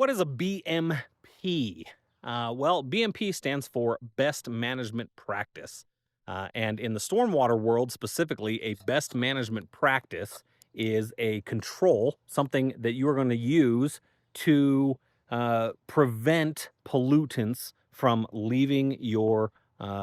What is a BMP? Well, BMP stands for Best Management Practice. And in the stormwater world specifically, a best management practice is a control, something that you are going to use to prevent pollutants from leaving your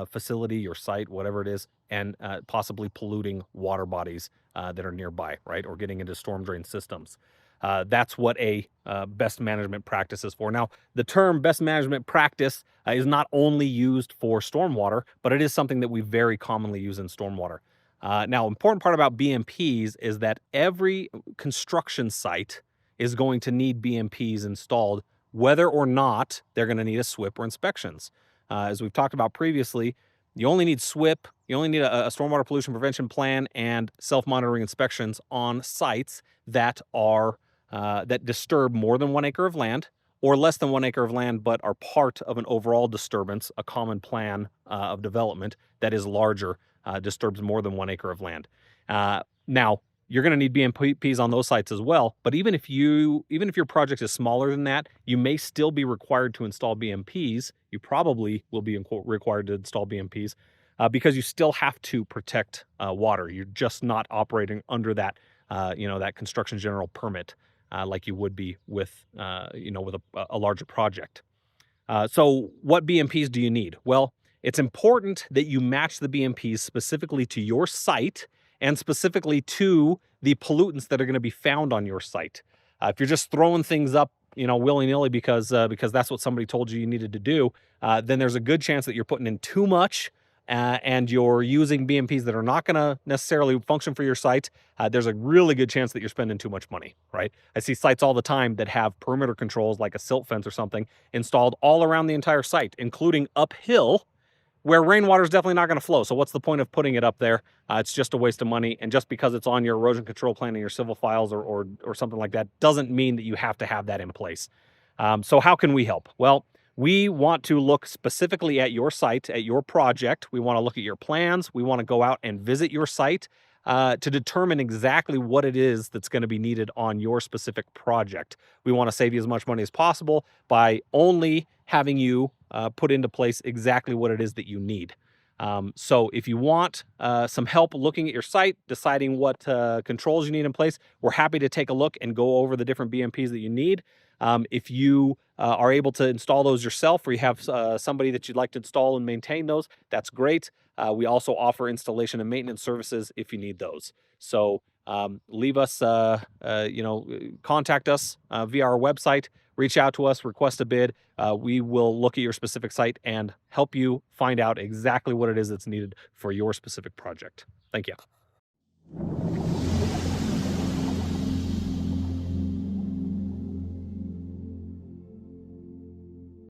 facility, your site, whatever it is, and possibly polluting water bodies that are nearby, right? Or getting into storm drain systems. That's what a best management practice is for. Now, the term best management practice is not only used for stormwater, but it is something that we very commonly use in stormwater. Now, important part about BMPs is that every construction site is going to need BMPs installed, whether or not they're going to need a SWPPP or inspections. As we've talked about previously, you only need SWPPP, you only need a stormwater pollution prevention plan and self-monitoring inspections on sites that are that disturb more than 1 acre of land or less than 1 acre of land, but are part of an overall disturbance, a common plan of development that is larger, disturbs more than 1 acre of land. Now, you're going to need BMPs on those sites as well. But even if your project is smaller than that, you may still be required to install BMPs. You probably will be required to install BMPs because you still have to protect water. You're just not operating under that, that construction general permit like you would be with, with a larger project. So what BMPs do you need? Well, it's important that you match the BMPs specifically to your site and specifically to the pollutants that are going to be found on your site. If you're just throwing things up, willy-nilly because that's what somebody told you needed to do, then there's a good chance that you're putting in too much and you're using BMPs that are not going to necessarily function for your site. There's a really good chance that you're spending too much money, right? I see sites all the time that have perimeter controls like a silt fence or something installed all around the entire site, including uphill, where rainwater is definitely not going to flow. So what's the point of putting it up there? It's just a waste of money. And just because it's on your erosion control plan and your civil files or something like that doesn't mean that you have to have that in place. So how can we help? Well, we want to look specifically at your site, at your project. We want to look at your plans. We want to go out and visit your site to determine exactly what it is that's going to be needed on your specific project. We want to save you as much money as possible by only having you put into place exactly what it is that you need. So if you want some help looking at your site, deciding what controls you need in place, we're happy to take a look and go over the different BMPs that you need. If you are able to install those yourself or you have somebody that you'd like to install and maintain those, that's great. We also offer installation and maintenance services if you need those. So leave us, contact us via our website, reach out to us, request a bid. We will look at your specific site and help you find out exactly what it is that's needed for your specific project. Thank you.